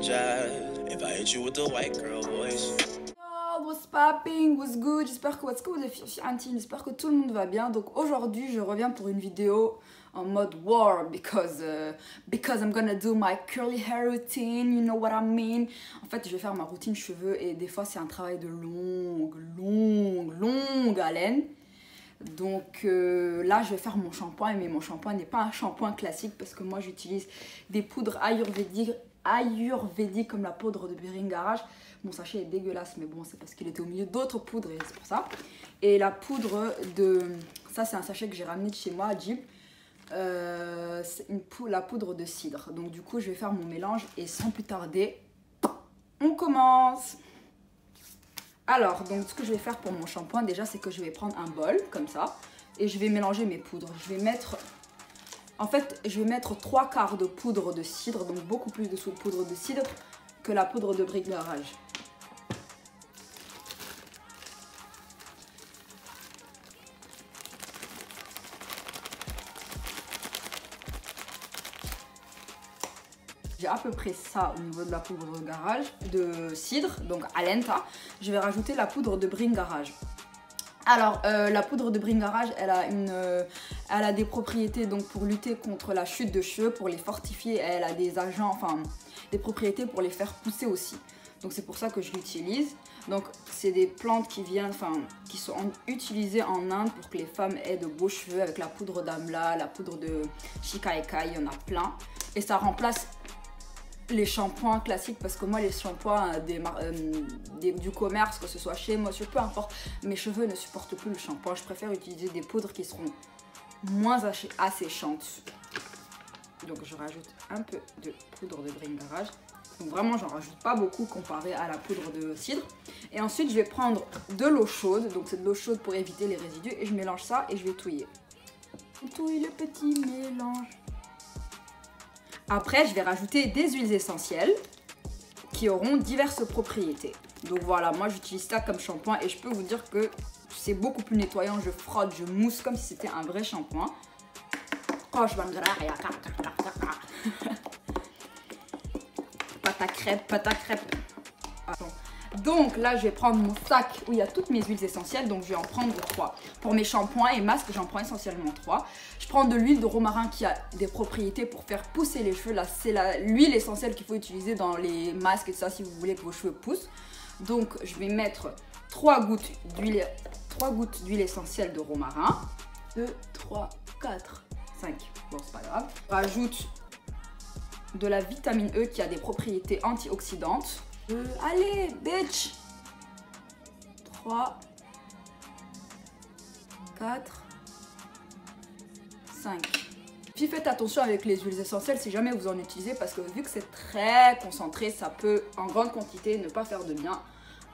apologize if I hit you with the white girl voice. What's popping, what's good, j'espère que les filles intimes, j'espère que tout le monde va bien. Donc aujourd'hui je reviens pour une vidéo en mode war because I'm gonna do my curly hair routine, you know what I mean. En fait je vais faire ma routine cheveux et des fois c'est un travail de longue haleine. Donc là je vais faire mon shampoing, mais mon shampoing n'est pas un shampoing classique parce que moi j'utilise des poudres ayurvédiques comme la poudre de Bringarage. Mon sachet est dégueulasse mais bon c'est parce qu'il était au milieu d'autres poudres et c'est pour ça. Et la poudre de... ça c'est un sachet que j'ai ramené de chez moi à Jeep. C'est la poudre de cidre. Donc du coup je vais faire mon mélange et sans plus tarder on commence. Alors donc ce que je vais faire pour mon shampoing déjà c'est que je vais prendre un bol comme ça et je vais mélanger mes poudres. Je vais mettre... en fait je vais mettre 3/4 de poudre de cidre, donc beaucoup plus de poudre de cidre que la poudre de Bringarage. J'ai à peu près ça au niveau de la poudre de cidre, donc Alenta. Je vais rajouter la poudre de Bringarage. Alors la poudre de Bringarage, elle a des propriétés donc pour lutter contre la chute de cheveux, pour les fortifier. Elle a des agents, enfin des propriétés pour les faire pousser aussi. Donc c'est pour ça que je l'utilise. Donc c'est des plantes qui sont utilisées en Inde pour que les femmes aient de beaux cheveux, avec la poudre d'amla, la poudre de shikakai, il y en a plein. Et ça remplace les shampoings classiques parce que moi les shampoings du commerce, que ce soit chez Monsieur, peu importe, mes cheveux ne supportent plus le shampoing. Je préfère utiliser des poudres qui seront moins asséchantes. Donc je rajoute un peu de poudre de Bringarage. Donc vraiment j'en rajoute pas beaucoup comparé à la poudre de cidre. Et ensuite je vais prendre de l'eau chaude, donc c'est de l'eau chaude pour éviter les résidus, et je mélange ça et je vais touiller. On touille le petit mélange. Après, je vais rajouter des huiles essentielles qui auront diverses propriétés. Donc voilà, moi j'utilise ça comme shampoing et je peux vous dire que c'est beaucoup plus nettoyant. Je frotte, je mousse comme si c'était un vrai shampoing. Pâte à crêpes, pâte à crêpes. Attends. Donc là, je vais prendre mon sac où il y a toutes mes huiles essentielles. Donc je vais en prendre 3. Pour mes shampoings et masques, j'en prends essentiellement 3. Je prends de l'huile de romarin qui a des propriétés pour faire pousser les cheveux. Là, c'est l'huile essentielle qu'il faut utiliser dans les masques et ça si vous voulez que vos cheveux poussent. Donc je vais mettre 3 gouttes d'huile essentielle de romarin. 2, 3, 4, 5. Bon, c'est pas grave. Je rajoute de la vitamine E qui a des propriétés antioxydantes. Allez, bitch! 3, 4, 5. Puis faites attention avec les huiles essentielles si jamais vous en utilisez parce que vu que c'est très concentré, ça peut en grande quantité ne pas faire de bien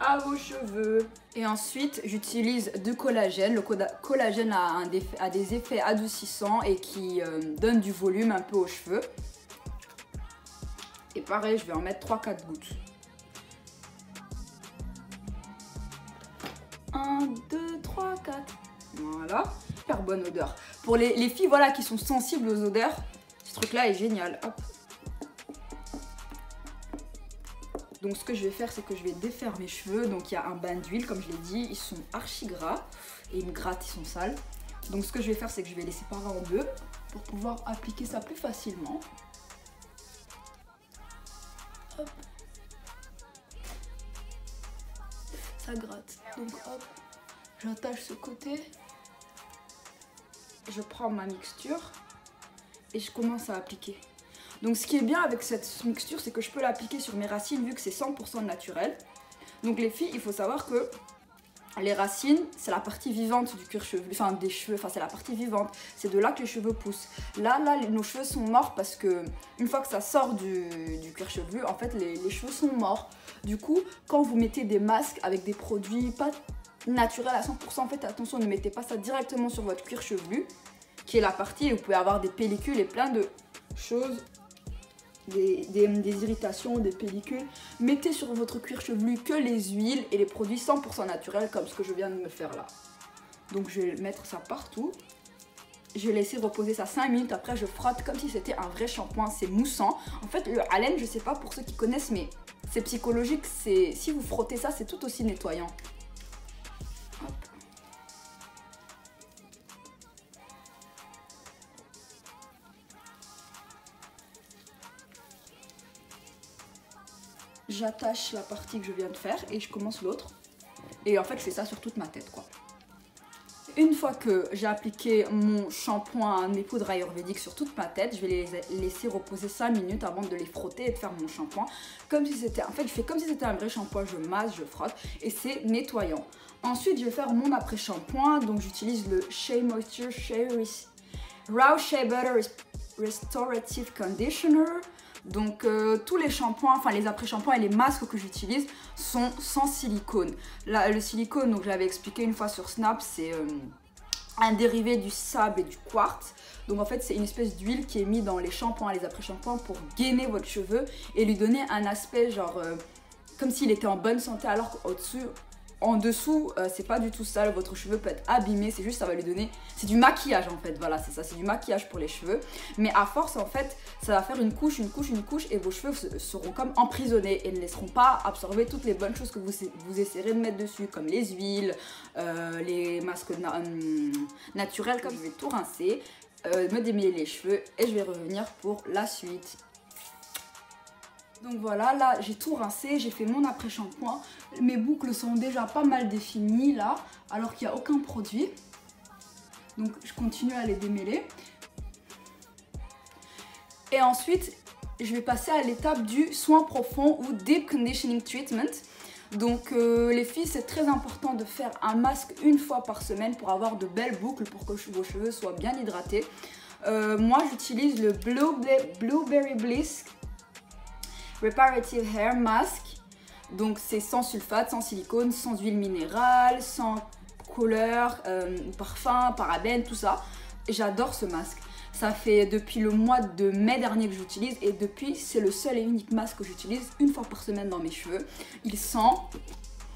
à vos cheveux. Et ensuite, j'utilise du collagène. Le collagène a des effets adoucissants et qui donne du volume un peu aux cheveux. Et pareil, je vais en mettre 3-4 gouttes. 1, 2, 3, 4. Voilà. Super bonne odeur. Pour les filles voilà, qui sont sensibles aux odeurs, ce truc-là est génial. Hop. Donc ce que je vais faire, c'est que je vais défaire mes cheveux. Donc il y a un bain d'huile, comme je l'ai dit. Ils sont archi gras et ils me grattent, ils sont sales. Donc ce que je vais faire, c'est que je vais les séparer en deux pour pouvoir appliquer ça plus facilement. Hop. Ça gratte. Donc hop, j'attache ce côté. Je prends ma mixture et je commence à appliquer. Donc ce qui est bien avec cette mixture, c'est que je peux l'appliquer sur mes racines vu que c'est 100% naturel. Donc les filles, il faut savoir que les racines, c'est la partie vivante du cuir chevelu, enfin des cheveux, enfin c'est la partie vivante. C'est de là que les cheveux poussent. Là, nos cheveux sont morts parce que une fois que ça sort du cuir chevelu, en fait les cheveux sont morts. Du coup, quand vous mettez des masques avec des produits pas naturels à 100%, faites attention, ne mettez pas ça directement sur votre cuir chevelu, qui est la partie où vous pouvez avoir des pellicules et plein de choses. Des irritations, des pellicules. Mettez sur votre cuir chevelu que les huiles et les produits 100% naturels comme ce que je viens de me faire là. Donc je vais mettre ça partout. Je vais laisser reposer ça 5 minutes. Après, je frotte comme si c'était un vrai shampoing. C'est moussant. En fait, le haleine, je sais pas pour ceux qui connaissent, mais c'est psychologique. Si vous frottez ça, c'est tout aussi nettoyant. Hop. J'attache la partie que je viens de faire et je commence l'autre. Et en fait, je fais ça sur toute ma tête, quoi. Une fois que j'ai appliqué mon shampoing, mes poudres ayurvédiques sur toute ma tête, je vais les laisser reposer 5 minutes avant de les frotter et de faire mon shampoing. Comme si c'était, en fait, je fais comme si c'était un vrai shampoing, je masse, je frotte et c'est nettoyant. Ensuite, je vais faire mon après-shampoing, donc j'utilise le Shea Moisture Raw Shea Butter Restorative Conditioner. Donc tous les shampoings, enfin les après-shampoings et les masques que j'utilise sont sans silicone. Là, le silicone, donc je l'avais expliqué une fois sur Snap, c'est un dérivé du sable et du quartz. Donc en fait c'est une espèce d'huile qui est mise dans les shampoings et les après-shampoings pour gainer votre cheveu et lui donner un aspect genre comme s'il était en bonne santé, alors qu'au-dessus, en dessous, c'est pas du tout ça, votre cheveu peut être abîmé, c'est juste ça va lui donner, c'est du maquillage en fait, voilà c'est ça, c'est du maquillage pour les cheveux, mais à force en fait, ça va faire une couche et vos cheveux seront comme emprisonnés et ne laisseront pas absorber toutes les bonnes choses que vous essayerez de mettre dessus, comme les huiles, les masques naturels, comme je vais tout rincer, me démêler les cheveux et je vais revenir pour la suite. Donc voilà, là j'ai tout rincé, j'ai fait mon après-shampoing. Mes boucles sont déjà pas mal définies là, alors qu'il n'y a aucun produit. Donc je continue à les démêler. Et ensuite, je vais passer à l'étape du soin profond ou Deep Conditioning Treatment. Donc les filles, c'est très important de faire un masque une fois par semaine pour avoir de belles boucles, pour que vos cheveux soient bien hydratés. Moi j'utilise le Blueberry Bliss Reparative Hair Mask. Donc c'est sans sulfate, sans silicone, sans huile minérale, sans couleur, parfum, parabènes, tout ça. J'adore ce masque. Ça fait depuis le mois de mai dernier que j'utilise et depuis c'est le seul et unique masque que j'utilise une fois par semaine dans mes cheveux. Il sent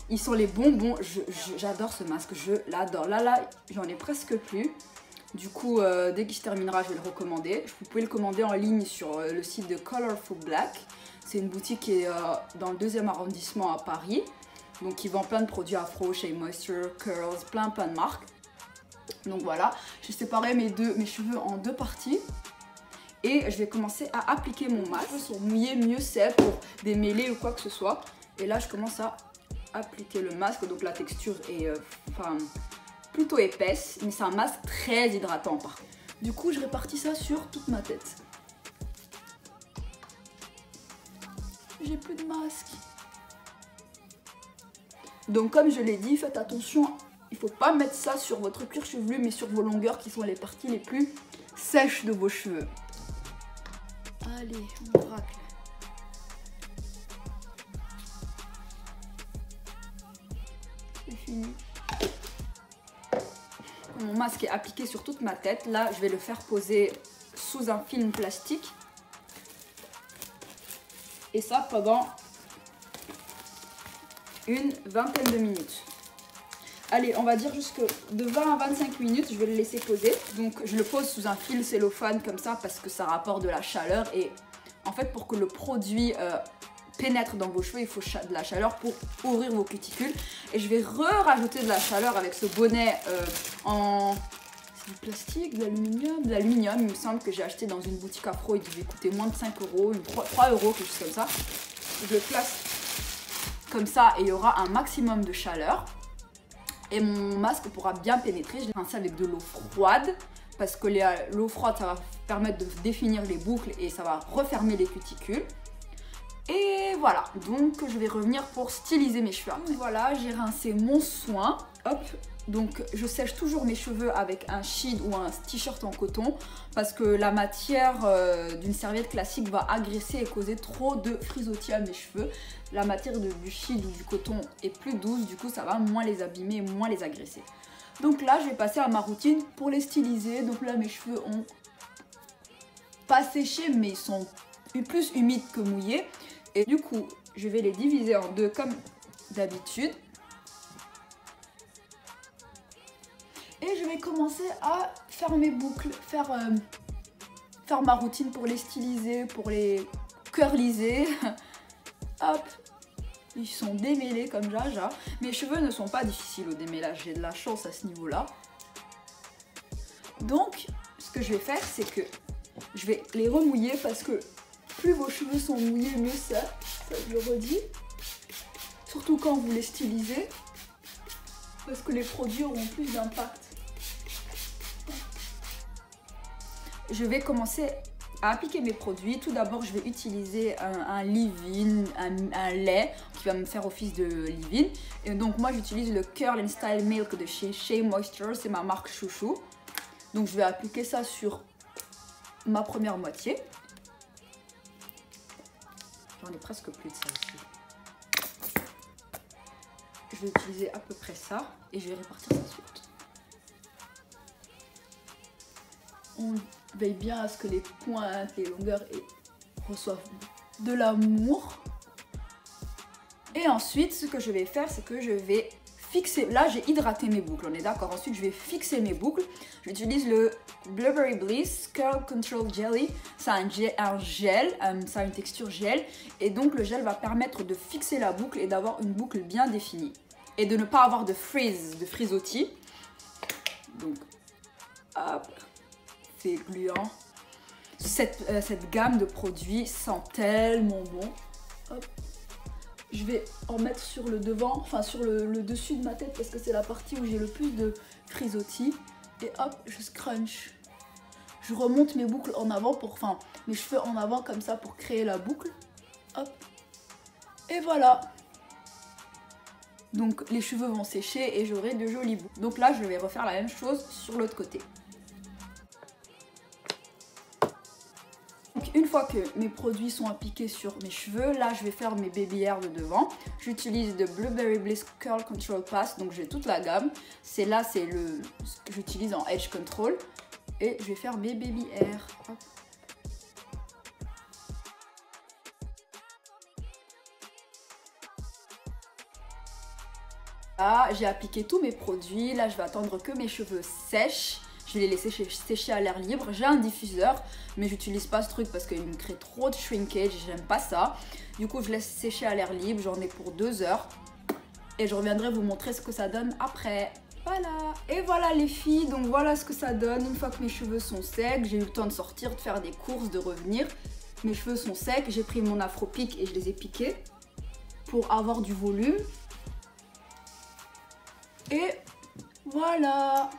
les bonbons. J'adore ce masque, je l'adore. Là, j'en ai presque plus. Du coup, dès qu'il se terminera, je vais le recommander. Vous pouvez le commander en ligne sur le site de Colorful Black. C'est une boutique qui est dans le 2e arrondissement à Paris. Donc, qui vend plein de produits afro, Shea Moisture, Curls, plein de marques. Donc voilà, j'ai séparé mes cheveux en 2 parties. Et je vais commencer à appliquer mon masque. Les cheveux sont mouillés, mieux c'est pour démêler ou quoi que ce soit. Et là, je commence à appliquer le masque. Donc la texture est plutôt épaisse, mais c'est un masque très hydratant par contre. Du coup, je répartis ça sur toute ma tête. J'ai plus de masque. Donc comme je l'ai dit, faites attention, il ne faut pas mettre ça sur votre cuir chevelu, mais sur vos longueurs qui sont les parties les plus sèches de vos cheveux. Allez, on racle. C'est fini. Mon masque est appliqué sur toute ma tête. Là, je vais le faire poser sous un film plastique. Et ça pendant une vingtaine de minutes. Allez, on va dire jusque de 20 à 25 minutes, je vais le laisser poser. Donc je le pose sous un fil cellophane comme ça parce que ça rapporte de la chaleur. Et en fait, pour que le produit pénètre dans vos cheveux, il faut de la chaleur pour ouvrir vos cuticules. Et je vais rajouter de la chaleur avec ce bonnet en... C'est du plastique, de l'aluminium, il me semble, que j'ai acheté dans une boutique afro. Il devait coûter moins de 5 €, 3 €, quelque chose comme ça. Je le place comme ça et il y aura un maximum de chaleur. Et mon masque pourra bien pénétrer. Je l'ai rincé avec de l'eau froide parce que l'eau froide, ça va permettre de définir les boucles et ça va refermer les cuticules. Et voilà, donc je vais revenir pour styliser mes cheveux. Donc voilà, j'ai rincé mon soin. Hop. Donc je sèche toujours mes cheveux avec un sheet ou un t-shirt en coton parce que la matière d'une serviette classique va agresser et causer trop de frisottis à mes cheveux. La matière du sheet ou du coton est plus douce, du coup ça va moins les abîmer, moins les agresser. Donc là je vais passer à ma routine pour les styliser. Donc là mes cheveux ont pas séché mais ils sont plus humides que mouillés. Et du coup je vais les diviser en deux comme d'habitude. Et je vais commencer à faire mes boucles, faire ma routine pour les styliser, pour les curliser. Hop, ils sont démêlés comme Jaja. Mes cheveux ne sont pas difficiles au démêlage, j'ai de la chance à ce niveau-là. Donc, ce que je vais faire, c'est que je vais les remouiller parce que plus vos cheveux sont mouillés, mieux c'est. Ça, je le redis. Surtout quand vous les stylisez, parce que les produits auront plus d'impact. Je vais commencer à appliquer mes produits. Tout d'abord, je vais utiliser un leave-in, un lait qui va me faire office de leave-in. Et donc, moi, j'utilise le Curl and Style Milk de chez Shea Moisture. C'est ma marque chouchou. Donc, je vais appliquer ça sur ma première moitié. J'en ai presque plus de ça aussi. Je vais utiliser à peu près ça et je vais répartir ça ensuite. On veille bien à ce que les pointes, les longueurs reçoivent de l'amour. Et ensuite, ce que je vais faire, c'est que je vais fixer. Là, j'ai hydraté mes boucles, on est d'accord. Ensuite, je vais fixer mes boucles. J'utilise le Blueberry Bliss Curl Control Jelly. C'est un gel, ça a une texture gel. Et donc, le gel va permettre de fixer la boucle et d'avoir une boucle bien définie. Et de ne pas avoir de frisottis. Donc, hop. C'est gluant. Cette gamme de produits sent tellement bon. Hop. Je vais en mettre sur le devant, enfin sur le dessus de ma tête parce que c'est la partie où j'ai le plus de frisottis. Et hop, je scrunch. Je remonte mes boucles en avant enfin mes cheveux en avant comme ça pour créer la boucle. Hop. Et voilà. Donc les cheveux vont sécher et j'aurai de jolies boucles. Donc là, je vais refaire la même chose sur l'autre côté. Donc une fois que mes produits sont appliqués sur mes cheveux, là je vais faire mes baby hairs de devant. J'utilise de Blueberry Bliss Curl Control Pass, donc j'ai toute la gamme. C'est ce que j'utilise en Edge Control. Et je vais faire mes baby hairs. Hop. Là, j'ai appliqué tous mes produits. Là, je vais attendre que mes cheveux sèchent. Je vais les laisser sécher à l'air libre. J'ai un diffuseur, mais j'utilise pas ce truc parce qu'il me crée trop de shrinkage et j'aime pas ça. Du coup, je laisse sécher à l'air libre. J'en ai pour 2 heures. Et je reviendrai vous montrer ce que ça donne après. Voilà. Et voilà les filles, donc voilà ce que ça donne. Une fois que mes cheveux sont secs, j'ai eu le temps de sortir, de faire des courses, de revenir. Mes cheveux sont secs. J'ai pris mon afro pic et je les ai piqués pour avoir du volume. Et voilà.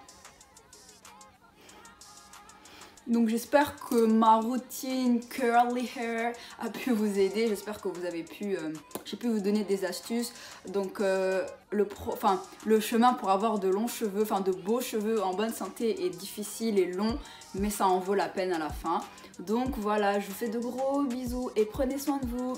Donc j'espère que ma routine curly hair a pu vous aider. J'espère que vous avez pu, j'ai pu vous donner des astuces. Donc le chemin pour avoir de longs cheveux, enfin de beaux cheveux en bonne santé est difficile et long, mais ça en vaut la peine à la fin. Donc voilà, je vous fais de gros bisous et prenez soin de vous.